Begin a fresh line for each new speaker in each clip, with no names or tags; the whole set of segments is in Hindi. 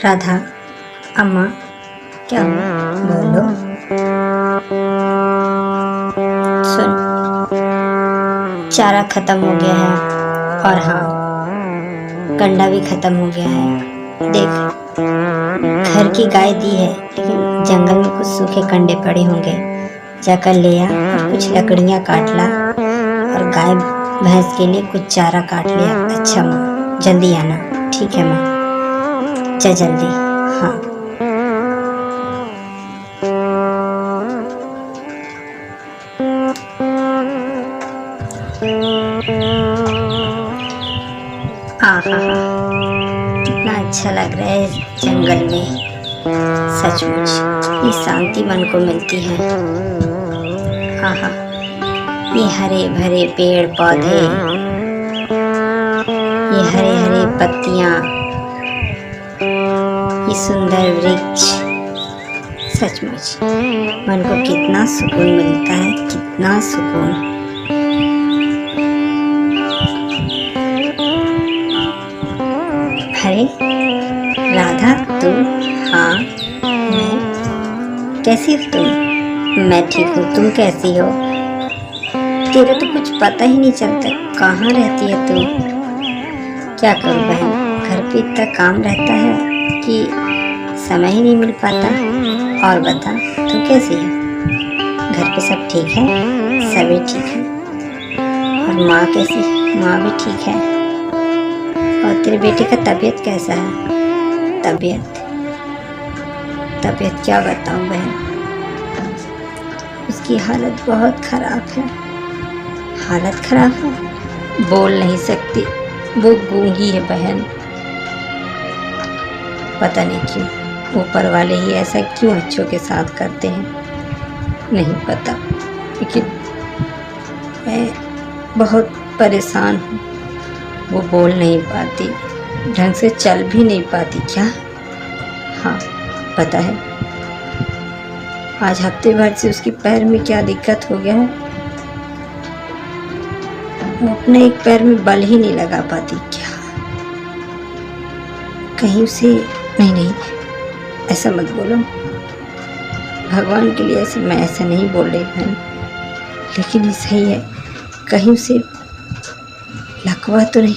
राधा, अम्मा क्या हुआ? बोलो। सुन, चारा खत्म हो गया है और हाँ, कंडा भी खत्म हो गया है। देख, घर की गाय दी है, लेकिन जंगल में कुछ सूखे कंडे पड़े होंगे, जाकर ले आ और कुछ लकड़ियाँ काट ला और गाय भैंस के लिए कुछ चारा काट लिया। अच्छा माँ, जल्दी आना। ठीक है माँ, जा जल्दी। हाँ। अच्छा लग रहा है इस जंगल में। सचमुच ये शांति मन को मिलती है। आहा, ये हरे भरे पेड़ पौधे, ये हरे हरे पत्तियां, ये सुंदर वृक्ष, सचमुच मन को कितना सुकून मिलता है, कितना सुकून। अरे राधा, तू? हाँ, मैं। कैसी हो तुम? मैं ठीक हूँ, तुम कैसी हो? तेरा तो कुछ पता ही नहीं चलता, कहाँ रहती है तू? क्या करूँ बहन, घर पे इतना काम रहता है कि समय ही नहीं मिल पाता। और बता, तू कैसी है? घर पे सब ठीक है? सभी ठीक है। और माँ कैसी है? माँ भी ठीक है। और तेरे बेटे का तबीयत कैसा है? तबीयत क्या बताऊँ बहन, उसकी हालत बहुत ख़राब है। हालत ख़राब है? बोल नहीं सकती, वो गूंगी है बहन। पता नहीं क्यों ऊपर वाले ही ऐसा क्यों अच्छों के साथ करते हैं, नहीं पता। लेकिन मैं बहुत परेशान हूँ। वो बोल नहीं पाती, ढंग से चल भी नहीं पाती। क्या? हाँ, पता है, आज हफ्ते भर से उसके पैर में क्या दिक्कत हो गया है। वो अपने एक पैर में बल ही नहीं लगा पाती। क्या कहीं उसे, नहीं, ऐसा मत बोलो, भगवान के लिए ऐसे, मैं ऐसा नहीं बोल रही बहन, लेकिन ये सही है, कहीं उसे लकवा तो नहीं।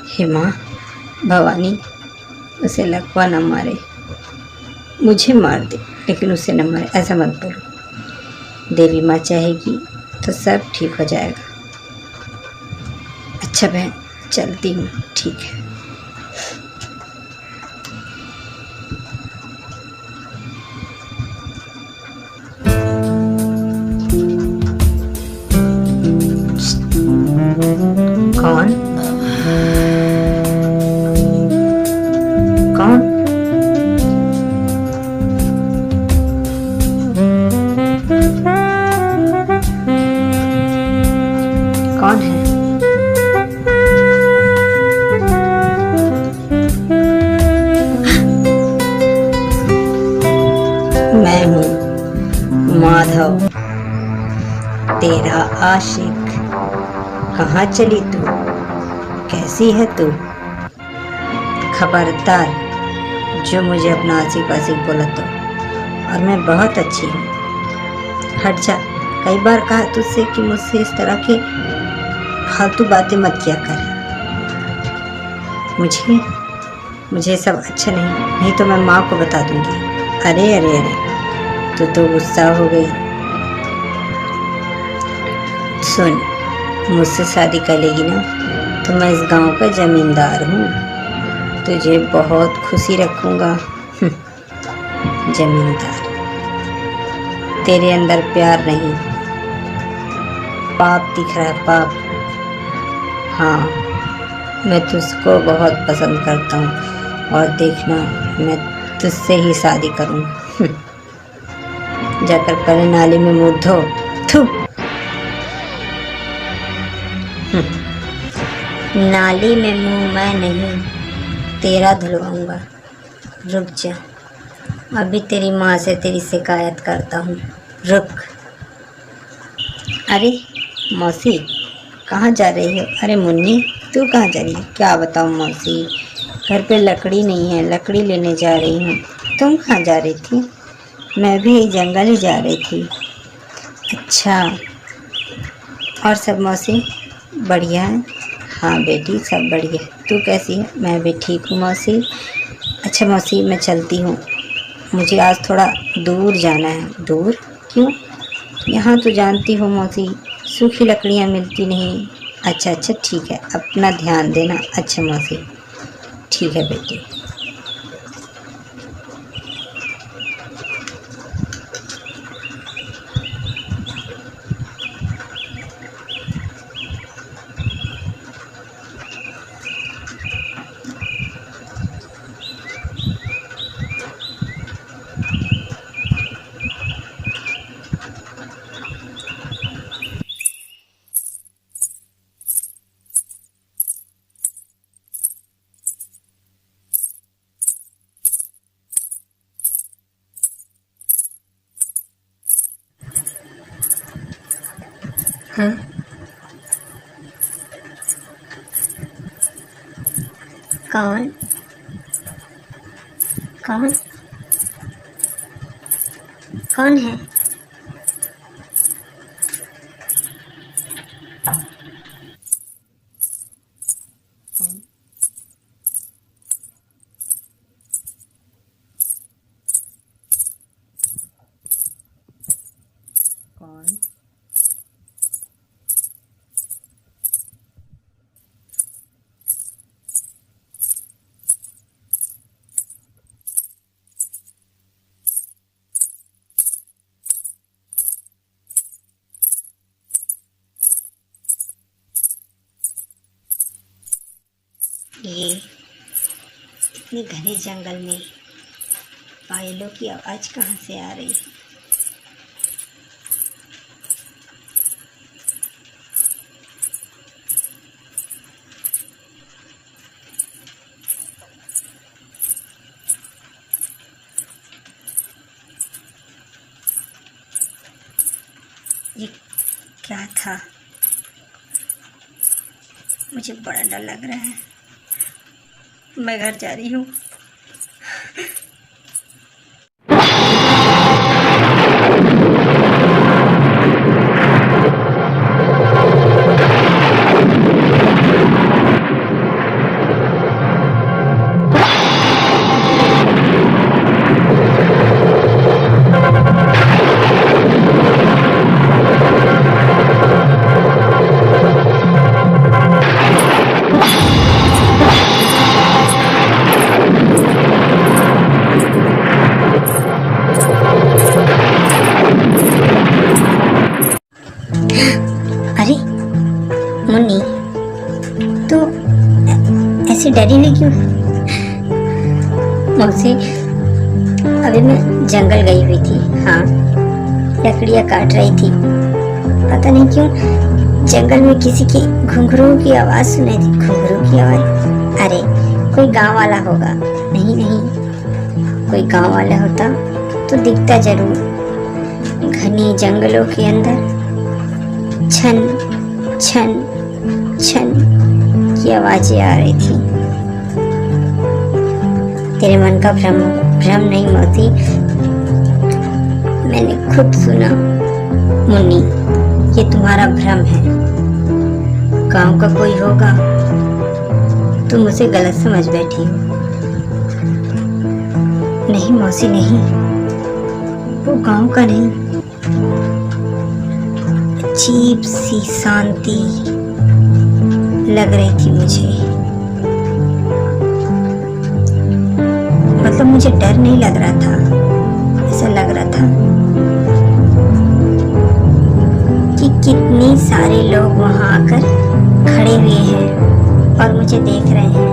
हे माँ भवानी, उसे लकवा न मारे, मुझे मार दे लेकिन उसे न मारे, ऐसा मत बोलो। देवी माँ चाहेगी तो सब ठीक हो जाएगा। अच्छा बहन, चलती हूँ, ठीक है। कौन? कौन है? मैं हूँ माधव, तेरा आशिक। कहाँ चली तू? कैसी है तू? खबरदार जो मुझे अपना आशिक आशिक बोला तो, और मैं बहुत अच्छी हूँ। हट जा, कई बार कहा तुझसे कि मुझसे इस तरह की फालतू बातें मत किया कर। मुझे सब अच्छा नहीं तो मैं माँ को बता दूंगी। अरे अरे अरे, तू तो गुस्सा हो गई। सुन, मुझसे शादी कर लेगी ना तो मैं इस गांव का जमींदार हूँ, तुझे बहुत खुशी रखूँगा। जमींदार? तेरे अंदर प्यार नहीं, पाप दिख रहा है, पाप। हाँ, मैं तुझको बहुत पसंद करता हूँ और देखना, मैं तुझसे ही शादी करूँगा। जाकर पहले नाली में मुँह धो। थू। नाली में मुँह मैं नहीं, तेरा धुलवाऊंगा। रुक जा, अभी तेरी माँ से तेरी शिकायत करता हूँ, रुक। अरे मौसी, कहाँ जा रही हो? अरे मुन्नी, तू कहाँ जा रही है? क्या बताऊँ मौसी, घर पे लकड़ी नहीं है, लकड़ी लेने जा रही हूँ। तुम कहाँ जा रही थी? मैं भी जंगल ही जा रही थी। अच्छा, और सब मौसी बढ़िया है? हाँ बेटी, सब बढ़िया। तू कैसी है? मैं भी ठीक हूँ मौसी। अच्छा मौसी, मैं चलती हूँ, मुझे आज थोड़ा दूर जाना है। दूर क्यों? यहाँ तो जानती हो मौसी, सूखी लकड़ियाँ मिलती नहीं। अच्छा ठीक है, अपना ध्यान देना। अच्छा मौसी, ठीक है बेटी। हाँ, कौन कौन कौन है? कौन? कौन? ये इतने घने जंगल में पायलों की आवाज कहाँ से आ रही है? ये क्या था? मुझे बड़ा डर लग रहा है। मैं घर जा रही हूँ। अरे मुन्नी, तो ऐसे डरी नहीं क्यों? मौसी, अभी मैं जंगल गई हुई थी। हाँ, लकड़ियाँ काट रही थी। पता नहीं क्यों जंगल में किसी की घुंघरू की आवाज सुनाई थी। घुंघरू की आवाज? अरे कोई गांव वाला होगा। नहीं नहीं, कोई गांव वाला होता तो दिखता जरूर। घने जंगलों के अंदर छन छन छन की आवाजें आ रही थी। तेरे मन का भ्रम नहीं मौसी, मैंने खुद सुना। मुन्नी, ये तुम्हारा भ्रम है। गांव का कोई होगा, तुम उसे गलत समझ बैठी हो। नहीं मौसी नहीं, वो गांव का नहीं। अजीब सी शांति लग रही थी मुझे। मतलब मुझे डर नहीं लग रहा था, ऐसा लग रहा था कि कितने सारे लोग वहां आकर खड़े हुए हैं और मुझे देख रहे हैं।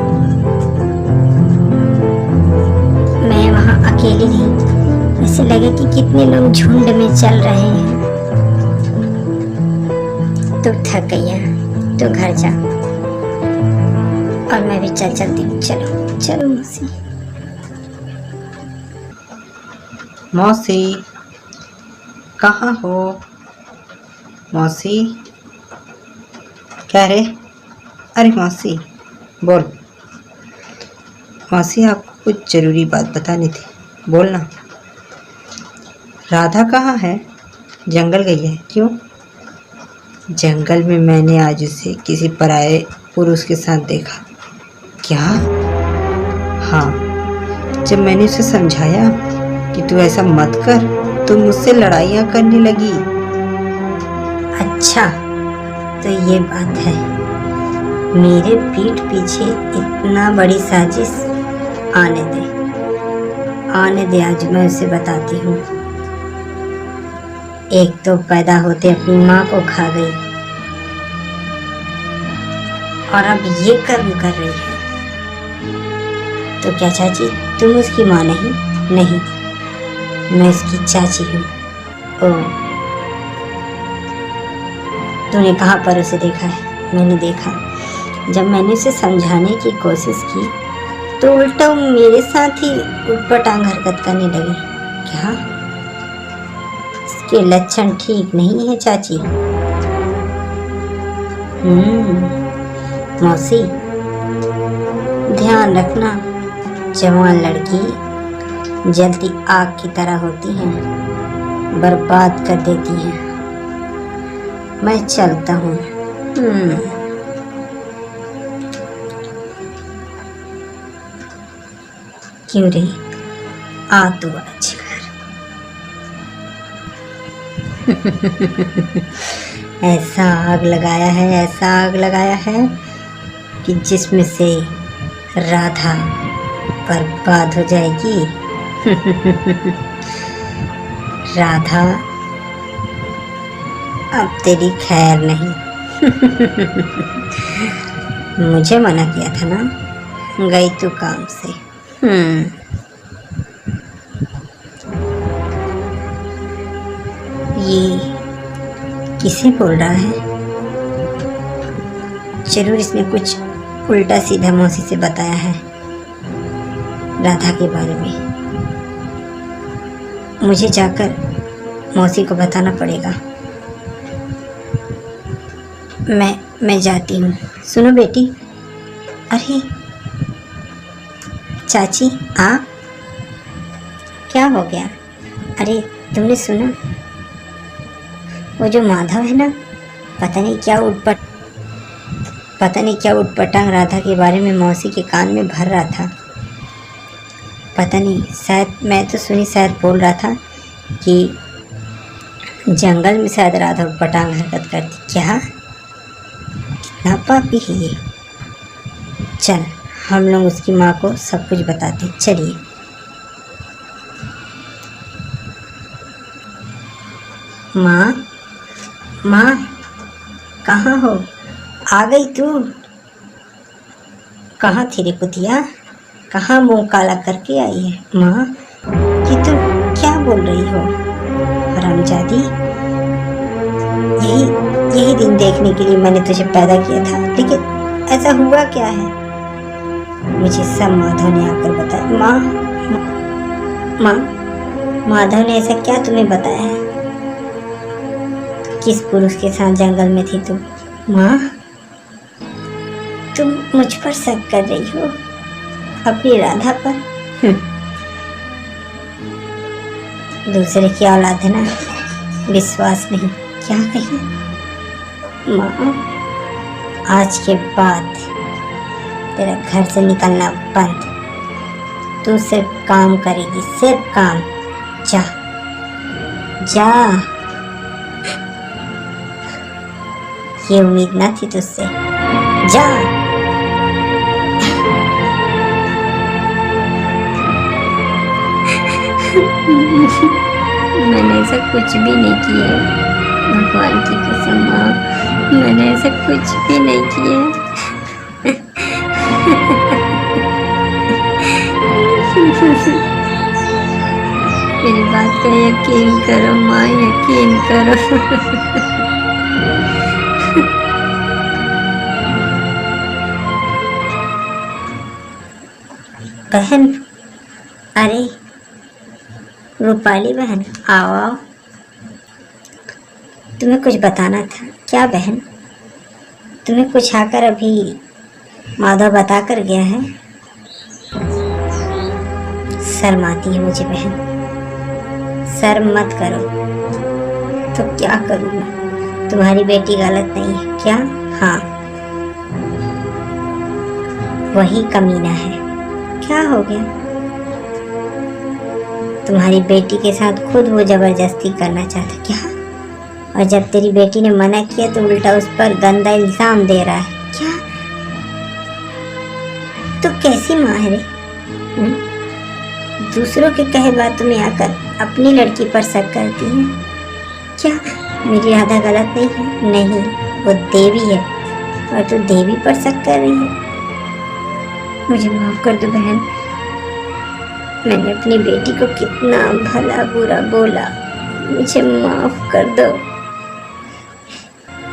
मैं वहां अकेली नहीं, ऐसे लगे कि कितने लोग झुंड में चल रहे हैं। तू थक गई है तो घर जा, और मैं भी चलती हूँ। चलो चलो मौसी।
मौसी, कहाँ हो? मौसी, क्या रे? अरे मौसी, बोल। मौसी, आपको कुछ ज़रूरी बात बतानी थी, बोलना। राधा कहाँ है? जंगल गई है? क्यों? जंगल में मैंने आज उसे किसी पराये पुरुष के साथ देखा। क्या? हाँ, जब मैंने उसे समझाया कि तू ऐसा मत कर, तो मुझसे लड़ाइयाँ करने लगी।
अच्छा, तो ये बात है। मेरे पीठ पीछे इतना बड़ी साजिश। आने दे, आज मैं उसे बताती हूँ। एक तो पैदा होते अपनी माँ को खा गई, और अब ये कर्म कर रही है। तो क्या चाची, तुम उसकी माँ नहीं? नहीं, मैं उसकी चाची हूँ। ओह, तूने कहाँ पर उसे देखा है? मैंने देखा, जब मैंने उसे समझाने की कोशिश की तो उल्टा वो मेरे साथ ही उटपटांग हरकत करने लगी। क्या? इसके लक्षण ठीक नहीं है चाची। मौसी, ध्यान रखना, जवान लड़की जलती आग की तरह होती हैं, बर्बाद कर देती हैं। मैं चलता हूँ। क्यों रे, आ तू आज घर। ऐसा आग लगाया है, ऐसा आग लगाया है कि जिसमें से राधा बर्बाद हो जाएगी। राधा अब तेरी खैर नहीं। मुझे मना किया था ना, गई तू काम से। ये किसे बोल रहा है? जरूर इसने कुछ उल्टा सीधा मौसी से बताया है राधा के बारे में। मुझे जाकर मौसी को बताना पड़ेगा। मैं जाती हूँ। सुनो बेटी। अरे चाची, आप? क्या हो गया? अरे तुमने सुना, वो जो माधव है ना, पता नहीं क्या उटपटांग राधा के बारे में मौसी के कान में भर रहा था। पता नहीं, शायद मैं तो सुनी, शायद बोल रहा था कि जंगल में शायद राधा उटपटांग हरकत करती। क्या? कितना पापी है ये। चल, हम लोग उसकी माँ को सब कुछ बताते। चलिए। माँ, कहाँ हो? आ गई तू? कहाँ थी रे पुतिया? कहाँ मुंह काला करके आई है? माँ, ये तू क्या बोल रही हो? हरामजादी, यही दिन देखने के लिए मैंने तुझे पैदा किया था, लेकिन ऐसा हुआ क्या है? मुझे सब माधव ने आकर बताया। माँ, माधव ने ऐसा क्या तुम्हें बताया है? किस पुरुष के साथ जंगल में थी तुम? माँ, तुम मुझ पर शक कर रही हो, अपनी राधा पर? दूसरे की औलाद है ना, विश्वास नहीं। क्या कही? माँ, आज के बाद तेरा घर से निकलना बंद। तू सिर्फ काम करेगी, सिर्फ काम। जा जा। ये उम्मीद ना थी तुझसे। जा। मैंने ऐसा कुछ भी नहीं किया, भगवान की कसम माँ, मैंने ऐसा कुछ भी नहीं किया। मेरी बात का यकीन करो माँ, यकीन करो। बहन, अरे रूपाली बहन, आओ आओ। तुम्हें कुछ बताना था। क्या बहन? तुम्हें कुछ आकर अभी माधव बता कर गया है? शर्माती है मुझे बहन। शर्म मत करो। तो क्या करूँ मैं? तुम्हारी बेटी गलत नहीं है क्या? हाँ, वही कमीना है। क्या हो गया? तुम्हारी बेटी के साथ खुद वो जबरदस्ती करना चाहता। क्या? और जब तेरी बेटी ने मना किया तो उल्टा उस पर गंदा इल्जाम दे रहा है। क्या? तो कैसी माँ है रे? दूसरों के कहे बातों में आकर अपनी लड़की पर शक करती है। क्या मेरी राधा गलत नहीं है? नहीं, वो देवी है और तू देवी पर शक कर रही है। मुझे माफ कर दो बहन, मैंने अपनी बेटी को कितना भला बुरा बोला। मुझे माफ कर दो।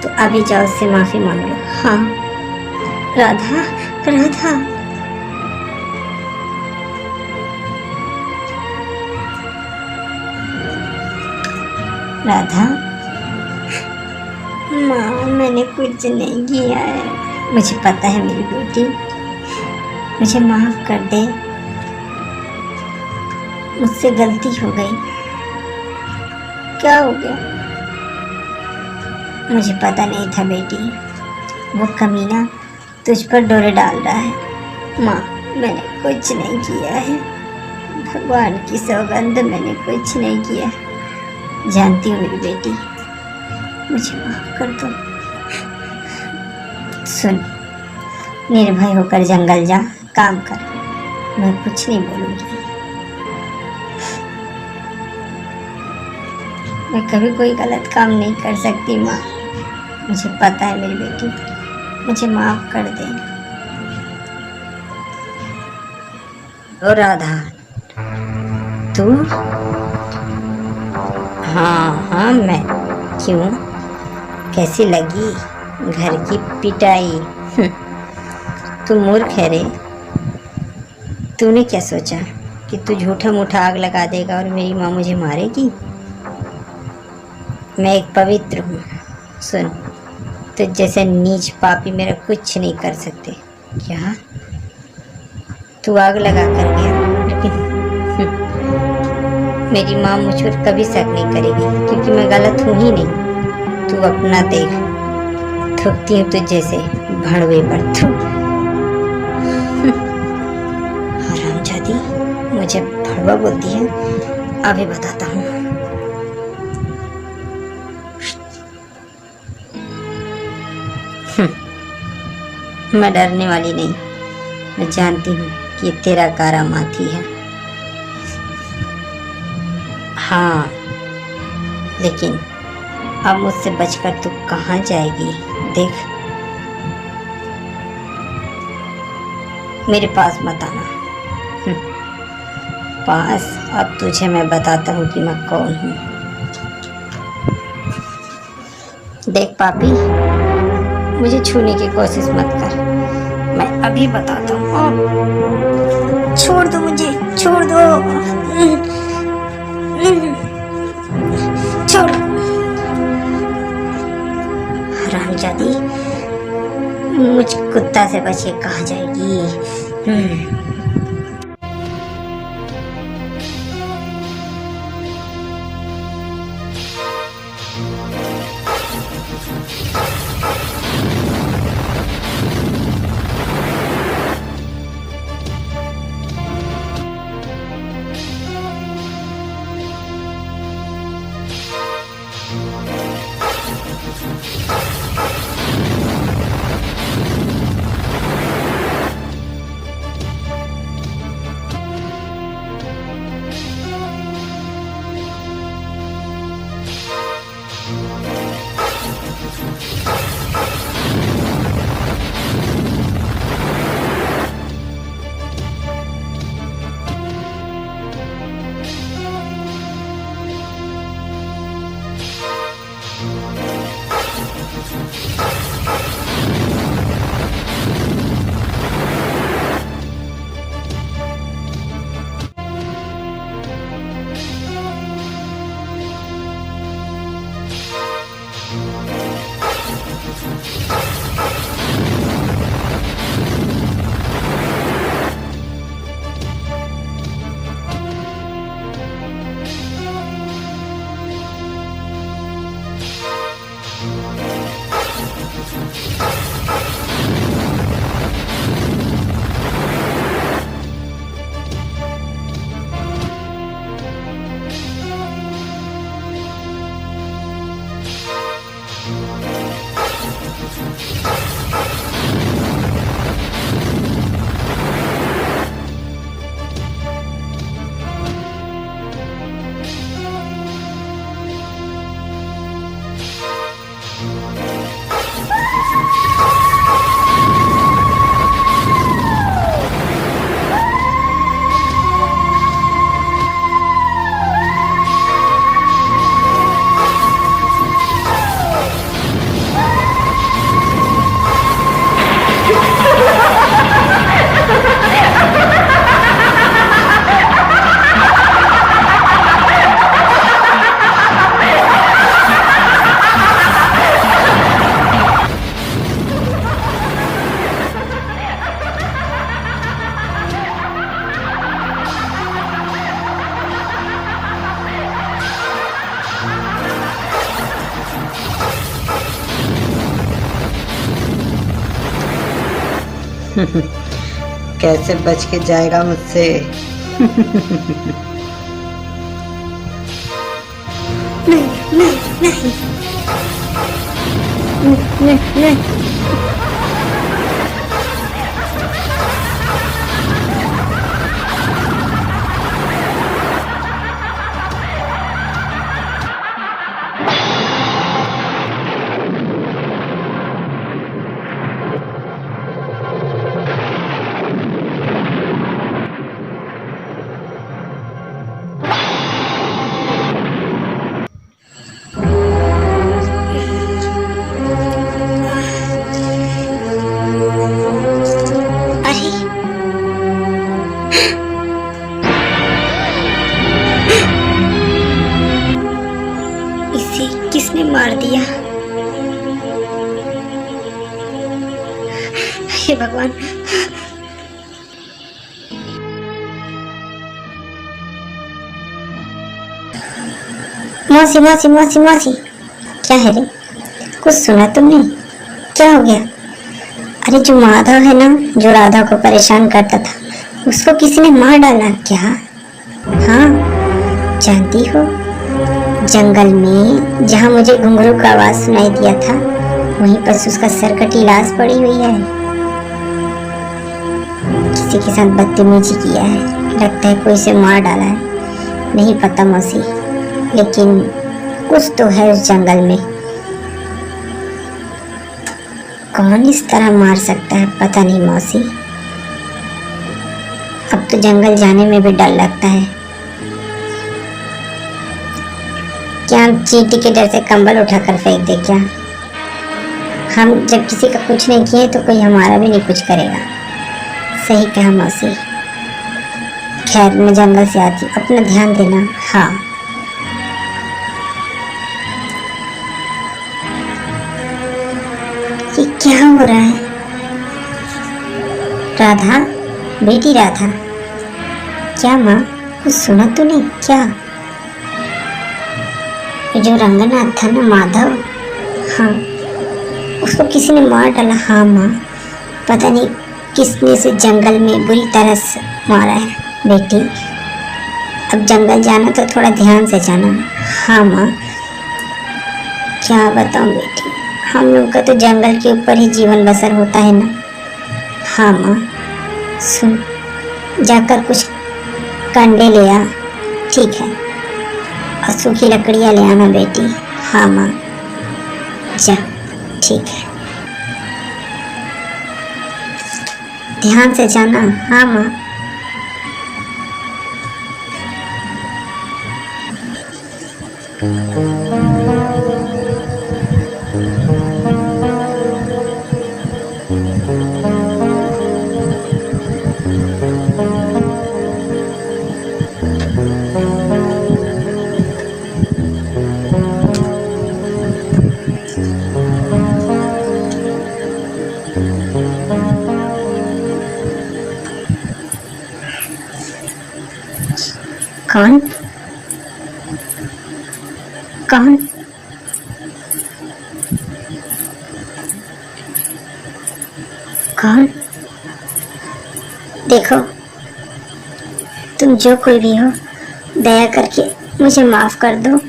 तो अभी जाओ, उससे माफी मांग लो। हाँ। राधा, राधा, राधा, माँ मैंने कुछ नहीं किया है, मुझे पता है मेरी बेटी, मुझे माफ़ कर दे, मुझसे गलती हो गई। क्या हो गया? मुझे पता नहीं था बेटी, वो कमीना तुझ पर डोरे डाल रहा है। माँ मैंने कुछ नहीं किया है, भगवान की सौगंध मैंने कुछ नहीं किया। जानती हूँ मेरी बेटी, मुझे माफ कर दो। सुन, निर्भय होकर जंगल जा, काम कर, मैं कुछ नहीं बोलूँगी। मैं कभी कोई गलत काम नहीं कर सकती माँ, मुझे पता है मेरी बेटी, मुझे माफ कर दे। ओ राधा, तू? हाँ मैं। क्यों, कैसी लगी घर की पिटाई? तू मूर्ख है रे, तूने क्या सोचा कि तू झूठा मूठा आग लगा देगा और मेरी माँ मुझे मारेगी? मैं एक पवित्र हूँ। सुन, तुझ जैसे नीच पापी मेरा कुछ नहीं कर सकते। क्या तू आग लगा कर गया, लेकिन मेरी माँ मुझ पर कभी शक नहीं करेगी, क्योंकि मैं गलत हूँ ही नहीं। तू अपना देख, थूकती हूँ तुझ जैसे भड़वे पर। थू हरामजादी, मुझे भड़वा बोलती है, अभी बताता हूँ। मैं डरने वाली नहीं, मैं जानती हूँ कि ये तेरा कारामाथी है। हाँ, लेकिन अब मुझसे बचकर तू कहाँ जाएगी? देख, मेरे पास मत आना। पास अब तुझे मैं बताता हूँ कि मैं कौन हूँ। देख पापी, मुझे छूने की कोशिश मत कर, मैं अभी बताता हूँ। छोड़ दो मुझे, छोड़ दो, छोड़। हरामजादी, मुझ कुत्ता से बचे कहाँ जाएगी?
कैसे बच के जाएगा मुझसे?
नहीं नहीं नहीं नहीं नहीं। अरे इसे किसने मार दिया? हे भगवान। मौसी मौसी मौसी मौसी, क्या है रे? कुछ सुना तुमने? क्या हो गया? अरे जो माधव है ना, जो राधा को परेशान करता था, उसको किसी ने मार डाला क्या? हाँ, जानती हो, जंगल में जहाँ मुझे घुंघरू का आवाज सुनाई दिया था, वहीं पर उसका सरकटी लाश पड़ी हुई है। किसी के साथ बदतमीजी किया है, लगता है कोई इसे मार डाला है। नहीं पता मौसी, लेकिन कुछ तो है उस जंगल में। कौन इस तरह मार सकता है, पता नहीं मौसी। अब तो जंगल जाने में भी डर लगता है। क्या हम चींटी के डर से कंबल उठाकर फेंक दे क्या? हम जब किसी का कुछ नहीं किए तो कोई हमारा भी नहीं कुछ करेगा। सही कहा मौसी। खैर मैं जंगल से आती, अपना ध्यान देना। हाँ। ये क्या हो रहा है? राधा, बेटी राधा, क्या माँ कुछ सुना तूने क्या? ये जो रंगनाथ था ना, माधव, हाँ, उसको किसी ने मार डाला। हाँ माँ, पता नहीं किसने से जंगल में बुरी तरह से मारा है। बेटी, अब जंगल जाना तो थोड़ा ध्यान से जाना। हाँ माँ, क्या बताऊँ बेटी, हम लोग का तो जंगल के ऊपर ही जीवन बसर होता है ना। हाँ माँ, सुन, जाकर कुछ कंडे ले आ, ठीक है, और सूखी लकड़ियाँ ले आना बेटी। हाँ माँ, जा, ठीक है, ध्यान से जाना। हाँ माँ। कौन कौन? कौन? देखो, तुम जो कोई भी हो, दया करके मुझे माफ कर दो।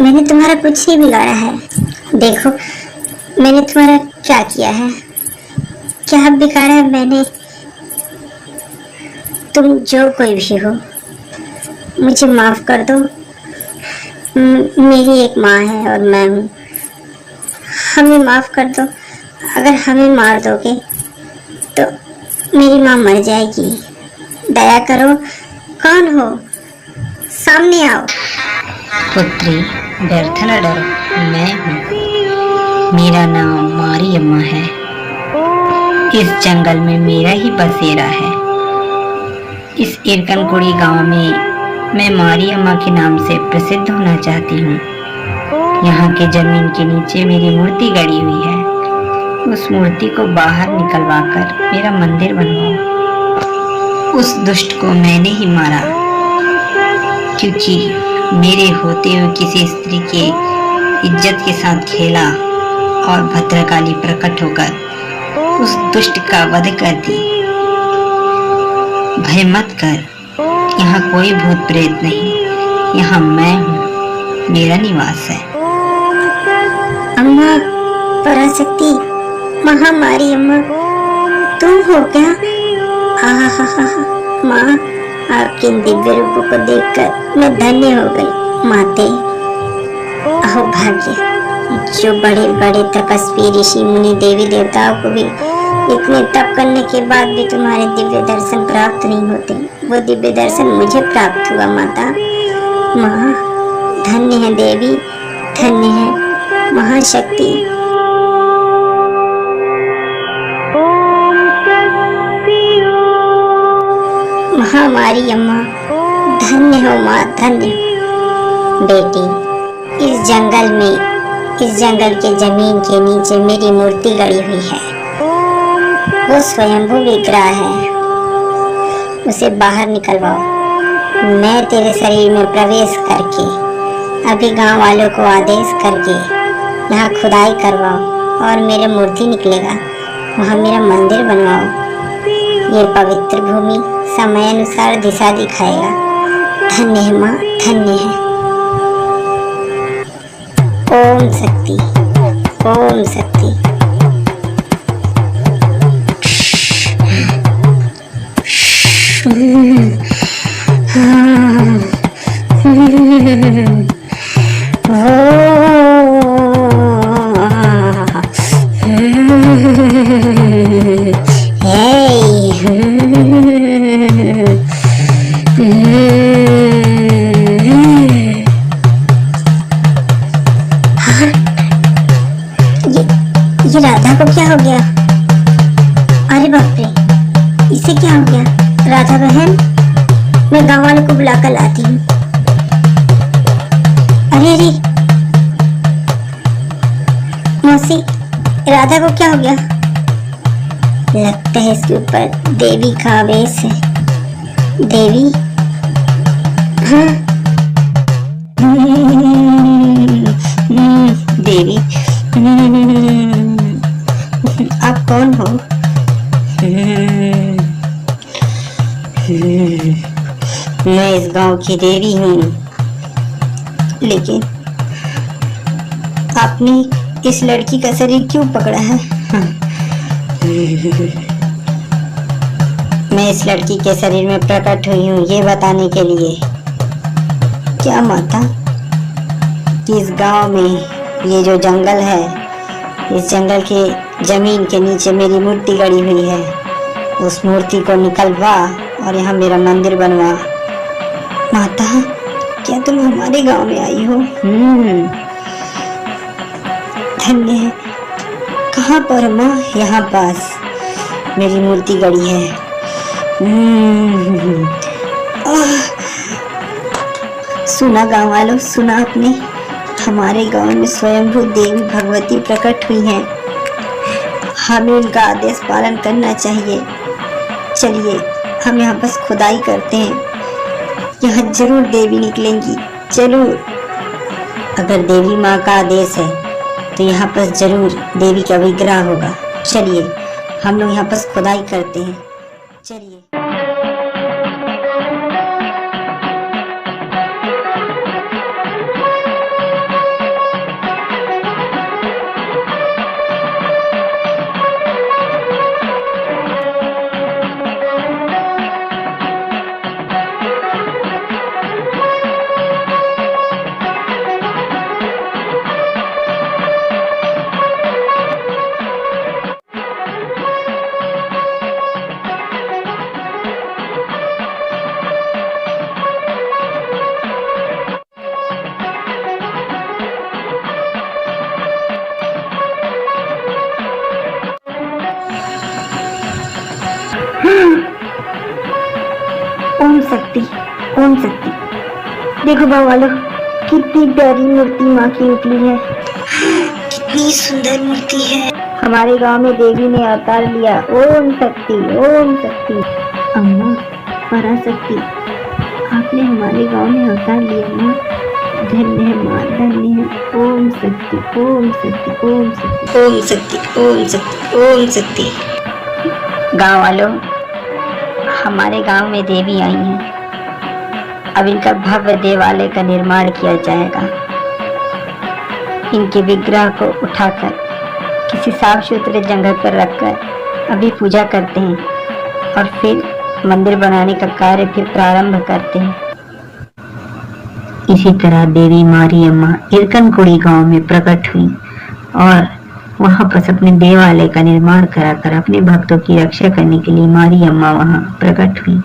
मैंने तुम्हारा कुछ नहीं बिगाड़ा है। देखो, मैंने तुम्हारा क्या किया है, क्या बिगाड़ा है मैंने? तुम जो कोई भी हो, मुझे माफ कर दो। मेरी एक माँ है और मैं हूँ। हमें माफ कर दो। अगर हमें मार दोगे तो मेरी माँ मर जाएगी। दया करो। कौन हो? सामने आओ।
पुत्री, व्यर्थ न डरो, मैं हूँ। मेरा नाम मारी अम्मा है। इस जंगल में मेरा ही बसेरा है। इस इरकनकुड़ी गांव में मैं मारी अम्मा के नाम से प्रसिद्ध होना चाहती हूँ। यहाँ के जमीन के नीचे मेरी मूर्ति गड़ी हुई है। उस मूर्ति को बाहर निकलवाकर मेरा मंदिर बनवाओ। उस दुष्ट को मैंने ही मारा, क्योंकि मेरे होते हुए किसी स्त्री के इज्जत के साथ खेला और भद्रकाली प्रकट होकर उस दुष्ट का वध कर दी। भय मत कर, यहाँ कोई भूत प्रेत नहीं, यहाँ मैं हूँ, मेरा निवास है।
अम्मा पराशक्ति, महामारी अम्मा, तुम हो क्या? आहा, माँ, आपके दिव्य रूपों को देखकर मैं धन्य हो गई। माते, अहो भाग्य, जो बड़े बड़े तपस्वी ऋषि मुनि देवी देवताओं को भी इतने तप करने के बाद भी तुम्हारे दिव्य दर्शन प्राप्त नहीं होते, वो दिव्य दर्शन मुझे प्राप्त हुआ। माता, माँ, धन्य है देवी, धन्य है महाशक्ति। महामारी अम्मा, धन्य हो माँ, धन्य। बेटी, इस जंगल के जमीन के नीचे मेरी मूर्ति गड़ी हुई है। वो स्वयंभू विग्रह है, उसे बाहर निकलवाओ। मैं तेरे शरीर में प्रवेश करके अभी गांव वालों को आदेश करके यहाँ खुदाई करवाओ और मेरे मूर्ति निकलेगा, वहाँ मेरा मंदिर बनवाओ। ये पवित्र भूमि समय अनुसार दिशा दिखाएगा। धन्य है माँ, धन्य है। ओम शक्ति, ओम शक्ति। ये राधा को क्या हो गया? अरे बाप रे, इसे क्या हो गया? राधा बहन, मैं गांव वालों को बुलाकर लाती हूँ। अरे अरे मौसी, राधा को क्या हो गया? लगता है इसके ऊपर देवी का आवेश है। देवी? हाँ देवी, आप कौन हो? मैं इस गांव की देवी हूँ, लेकिन आपने इस लड़की का शरीर क्यों पकड़ा है? मैं इस लड़की के शरीर में प्रकट हुई हूँ ये बताने के लिए। क्या माता, कि इस गांव में ये जो जंगल है, इस जंगल के जमीन के नीचे मेरी मूर्ति गड़ी हुई है, उस मूर्ति को निकलवा और यहाँ मेरा मंदिर बनवा। माता, क्या तुम हमारे गांव में आई हो? धन्य है। कहाँ पर माँ? यहाँ पास मेरी मूर्ति गड़ी है। सुना गांव वालों, सुना आपने? हमारे गांव में स्वयंभू देवी भगवती प्रकट हुई हैं। हमें उनका आदेश पालन करना चाहिए। चलिए हम यहाँ बस खुदाई करते हैं, यहाँ जरूर देवी निकलेंगी, जरूर। अगर देवी माँ का आदेश है तो यहाँ पर जरूर देवी का विग्रह होगा। चलिए हम लोग यहाँ पर खुदाई करते हैं, चलिए। ओम शक्ति, ओम शक्ति। देखो गाँव वालों, कितनी प्यारी मूर्ति माँ की निकली है। कितनी सुंदर मूर्ति है। हमारे गांव में देवी ने अवतार लिया। ओम शक्ति, ओम शक्ति। अम्मा पराशक्ति, आपने हमारे गांव में अवतार लिया माँ, धन्य है माँ, धन्य है। ओम शक्ति, ओम शक्ति, ओम शक्ति, ओम शक्ति, ओम शक्ति, ओम शक्ति।
गांव वालों, हमारे गांव में देवी आई हैं। अब इनका भव्य देवालय का निर्माण किया जाएगा। इनके विग्रह को उठाकर किसी साफ सुथरे जगह पर रखकर अभी पूजा करते हैं और फिर मंदिर बनाने का कार्य फिर प्रारंभ करते हैं। इसी तरह देवी मारियम्मा इरकनकुड़ी गांव में प्रकट हुई और वहां पर अपने देवालय का निर्माण कराकर अपने भक्तों की रक्षा करने के लिए मारियम्मा वहां प्रकट हुई।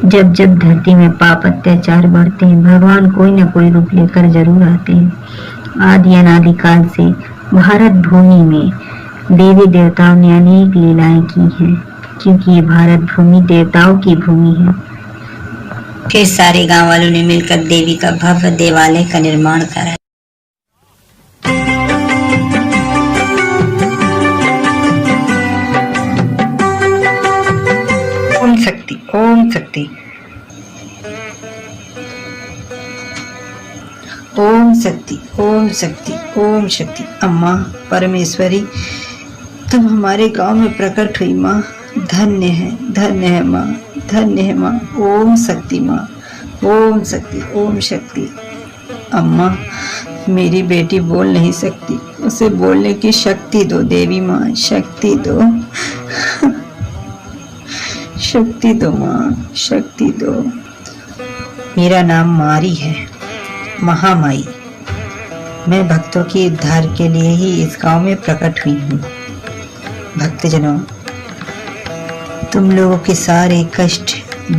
जब जब धरती में पाप अत्याचार बढ़ते हैं, भगवान कोई न कोई रूप लेकर जरूर आते हैं। आदि अनादि काल से भारत भूमि में देवी देवताओं ने अनेक लीलाएं की हैं, क्योंकि ये भारत भूमि देवताओं की भूमि है। फिर सारे गांव वालों ने मिलकर देवी का भव्य देवालय का निर्माण करा। ओम शक्ति, ओम शक्ति, ओम शक्ति, ओम शक्ति, ओम शक्ति। अम्मा परमेश्वरी, तुम हमारे गांव में प्रकट हुई माँ। धन्य है माँ, धन्य है माँ। ओम शक्ति माँ, ओम शक्ति, ओम शक्ति। अम्मा, मेरी बेटी बोल नहीं सकती, उसे बोलने की शक्ति दो देवी माँ, शक्ति दो। शक्ति दो माँ, शक्ति दो। मेरा नाम मारी है, महामाई। मैं भक्तों के उद्धार के लिए ही इस गांव में प्रकट हुई हूँ। भक्तजनों, तुम लोगों के सारे कष्ट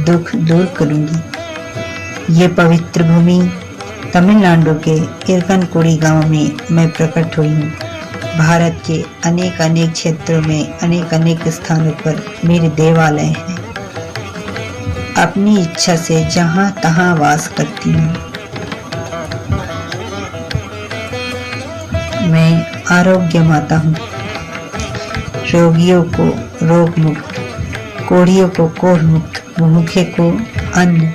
दुख दूर करूंगी। ये पवित्र भूमि तमिलनाडु के इरकनकुड़ी गांव में मैं प्रकट हुई हूँ। भारत के अनेक अनेक क्षेत्रों में अनेक अनेक स्थानों पर मेरे देवालय हैं। अपनी इच्छा से जहाँ तहाँ वास करती हूँ। मैं आरोग्य माता हूँ। रोगियों को रोग मुक्त, कोढ़ियों को कोढ़ मुक्त, भूखे को अन्न,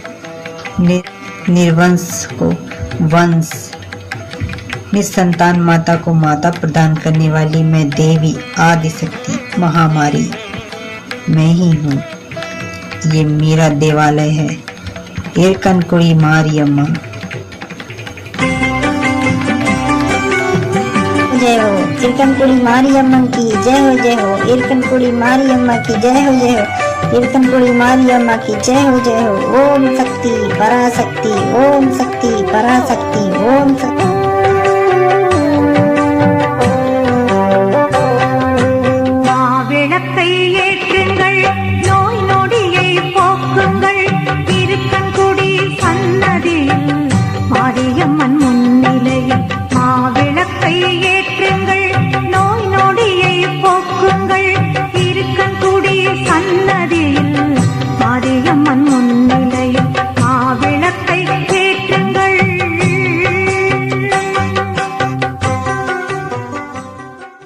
निर्वंश को वंश, निसंतान माता को माता प्रदान करने वाली मैं देवी आदि शक्ति महामारी मैं ही हूँ। ये मेरा देवालय है, इरकनकुड़ी मारियम्मा।
जय हो इरकनकुड़ी मारियम्मा की जय हो, जय हो इरकनकुड़ी मारियम्मा की जय हो, जय हो इरकनकुड़ी मारियम्मा की जय हो, जय हो। ओम शक्ति पराशक्ति, ओम शक्ति पराशक्ति, ओम शक्ति।